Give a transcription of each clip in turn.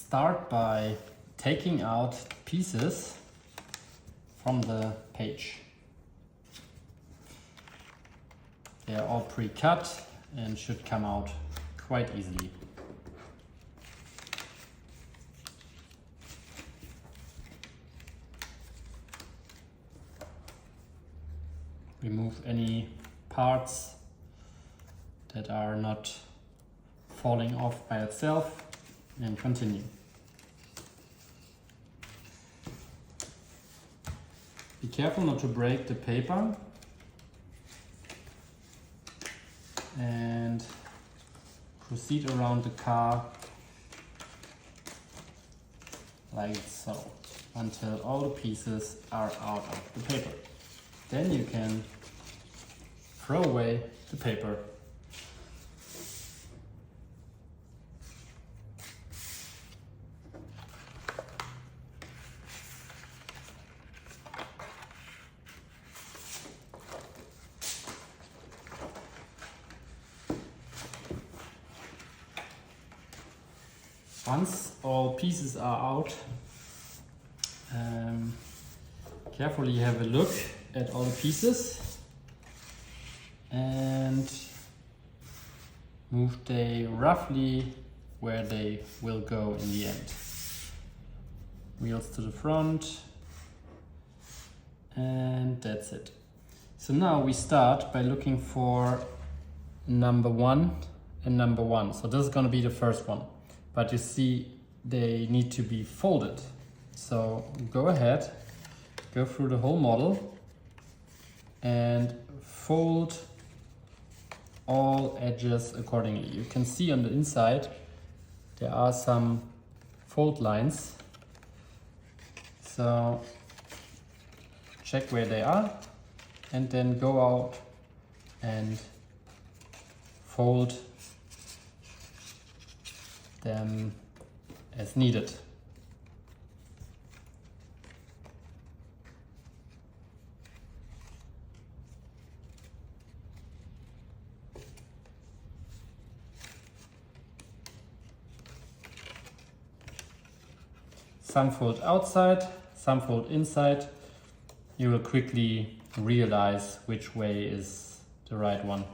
start by taking out pieces from the page. They are all pre-cut and should come out quite easily. Remove any parts that are not falling off by itself and continue. Be careful not to break the paper and proceed around the car like so until all the pieces are out of the paper. Then you can throw away the paper. Once all pieces are out, carefully have a look at all the pieces and move they roughly where they will go in the end. Wheels to the front, and that's it. So now we start by looking for number 1 and number 1. So this is going to be the first one, but you see they need to be folded. So go ahead, go through the whole model and fold all edges accordingly. You can see on the inside there are some fold lines. So check where they are and then go out and fold them as needed. Some fold outside, some fold inside. You will quickly realize which way is the right one.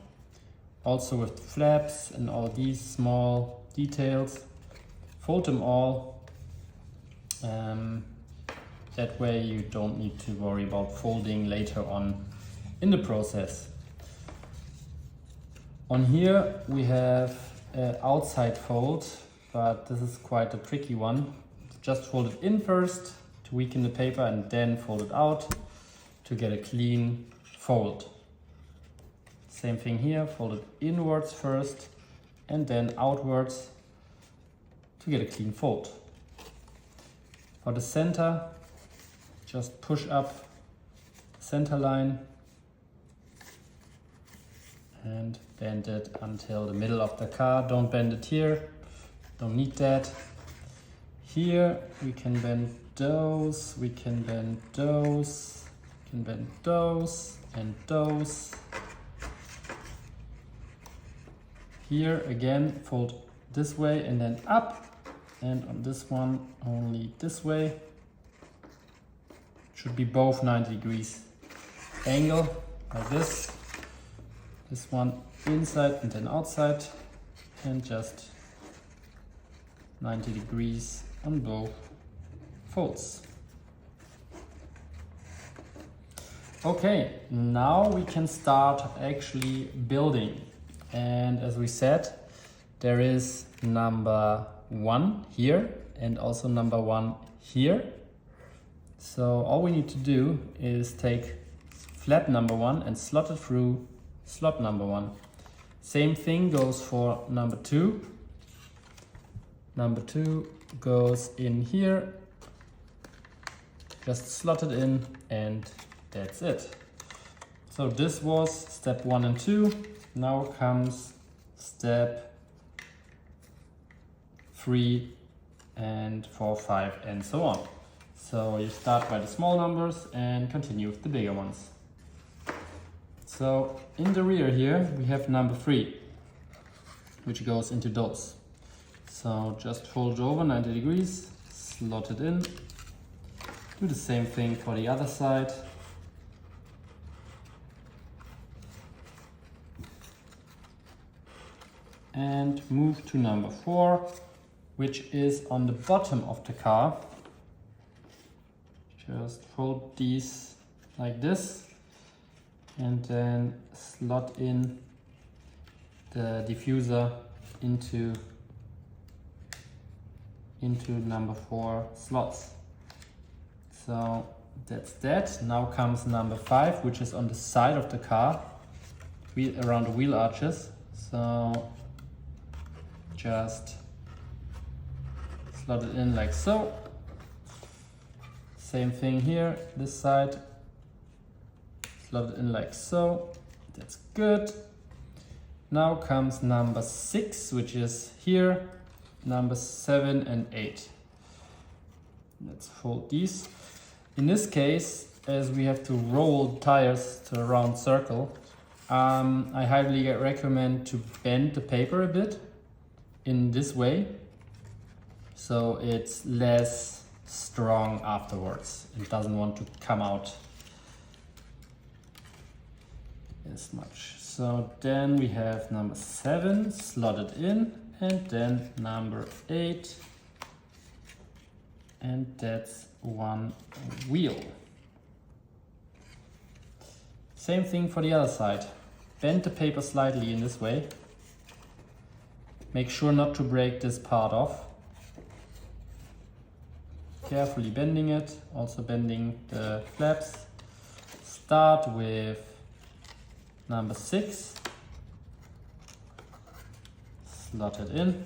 Also with the flaps and all these small details, fold them all. That way you don't need to worry about folding later on in the process. On here we have an outside fold, but this is quite a tricky one. Just fold it in first to weaken the paper and then fold it out to get a clean fold. Same thing here, fold it inwards first and then outwards to get a clean fold. For the center, just push up the center line and bend it until the middle of the car. Don't bend it here, don't need that. Here we can bend those, we can bend those, we can bend those and those. Here again, fold this way and then up, and on this one only this way. Should be both 90 degrees angle like this. This one inside and then outside, and just 90 degrees on both folds. Okay, now we can start actually building. And as we said, there is number 1 here and also number 1 here. So all we need to do is take flap number 1 and slot it through slot number 1. Same thing goes for number 2. Number 2 goes in here, just slot it in, and that's it. So this was step 1 and 2. Now comes step 3 and 4, 5 and so on. So you start by the small numbers and continue with the bigger ones. So in the rear here we have number 3, which goes into those. So just fold over 90 degrees, slot it in. Do the same thing for the other side. And move to number 4, which is on the bottom of the car. Just fold these like this and then slot in the diffuser into number 4 slots. So that's that. Now comes number 5, which is on the side of the car, around the wheel arches. So just slot it in like so. Same thing here, this side. Slot it in like so. That's good. Now comes number 6, which is here, number 7 and 8. Let's fold these. In this case, as we have to roll tires to a round circle, I highly recommend to bend the paper a bit in this way, so it's less strong afterwards. It doesn't want to come out as much. So then we have number 7 slotted in, and then number 8, and that's one wheel. Same thing for the other side. Bend the paper slightly in this way. Make sure not to break this part off. Carefully bending it, also bending the flaps. Start with number 6. Slot it in.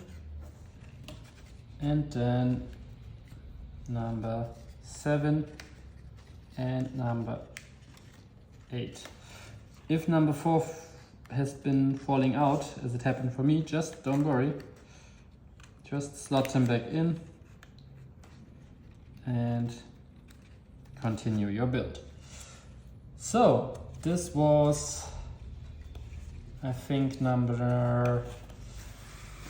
And then number 7 and number 8. If number 4 has been falling out, as it happened for me, just don't worry. Just slot them back in and continue your build. So this was, I think, number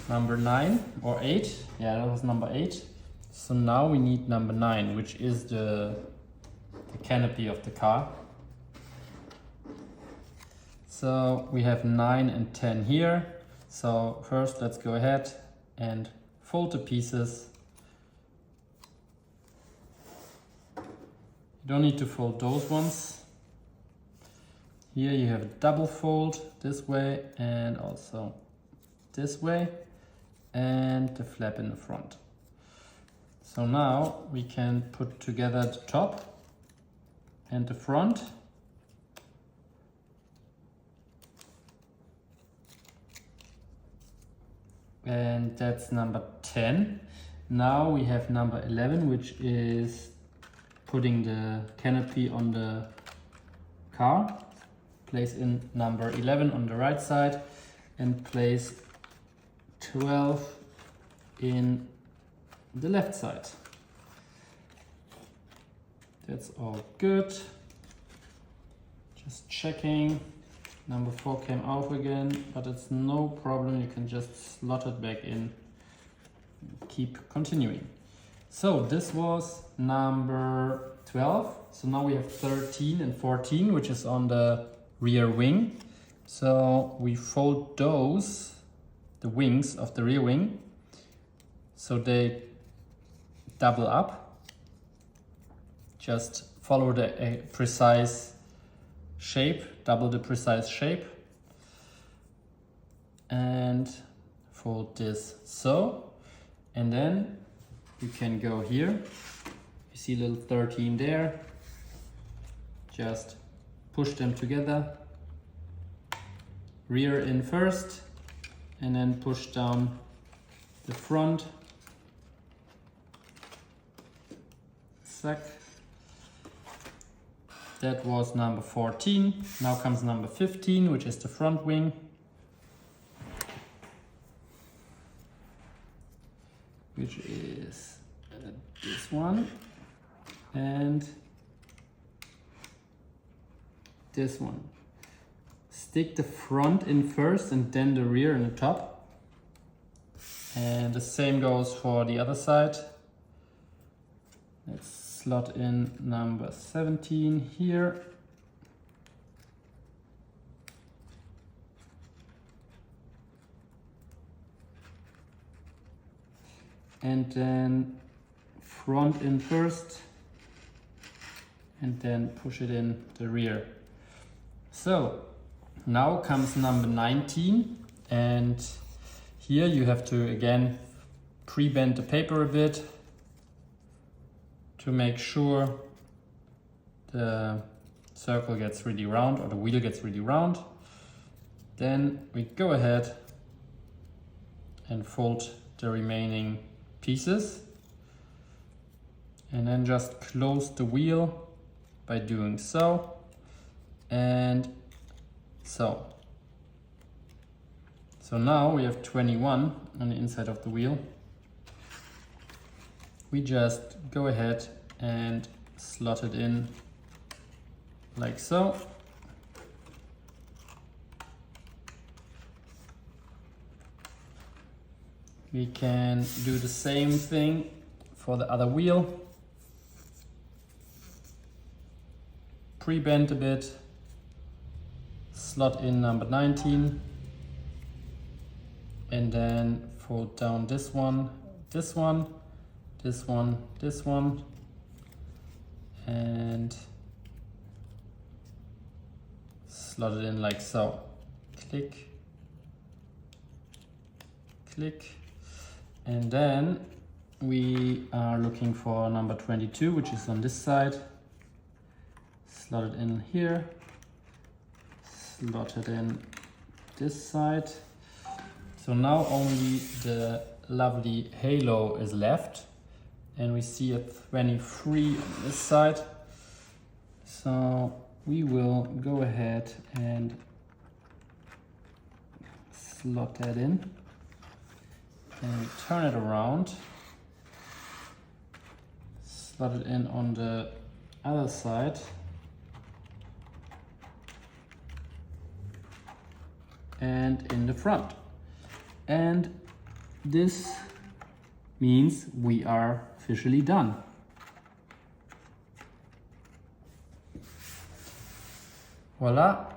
9 or 8. Yeah, that was number 8. So now we need number 9, which is the canopy of the car. So we have 9 and 10 here. So first let's go ahead and fold the pieces. You don't need to fold those ones. Here you have a double fold this way and also this way, and the flap in the front. So now we can put together the top and the front. And that's number 10. Now we have number 11, which is putting the canopy on the car. Place in number 11 on the right side and place 12 in the left side. That's all good. Just checking. Number 4 came out again, but it's no problem. You can just slot it back in. Keep continuing. So this was number 12. So now we have 13 and 14, which is on the rear wing. So we fold those, the wings of the rear wing, so they double up. Just follow the precise shape, double the precise shape, and fold this so. And then you can go here. You see little 13 there. Just push them together. Rear in first, and then push down the front. Zack. That was number 14. Now comes number 15, which is the front wing. Which is this one and this one. Stick the front in first and then the rear in the top. And the same goes for the other side. Let's slot in number 17 here. And then front in first, and then push it in the rear. So now comes number 19, and here you have to again pre-bend the paper a bit to make sure the circle gets really round, or the wheel gets really round. Then we go ahead and fold the remaining pieces, and then just close the wheel by doing so and so. So now we have 21 on the inside of the wheel. We just go ahead and slot it in like so. We can do the same thing for the other wheel. Pre-bend a bit, slot in number 19, and then fold down this one, this one, this one, this one, and slot it in like so. Click, click. And then we are looking for number 22, which is on this side. Slot it in here, slot it in this side. So now only the lovely halo is left, and we see a 23 on this side. So we will go ahead and slot that in. And we turn it around, slot it in on the other side, and in the front. And this means we are officially done. Voila!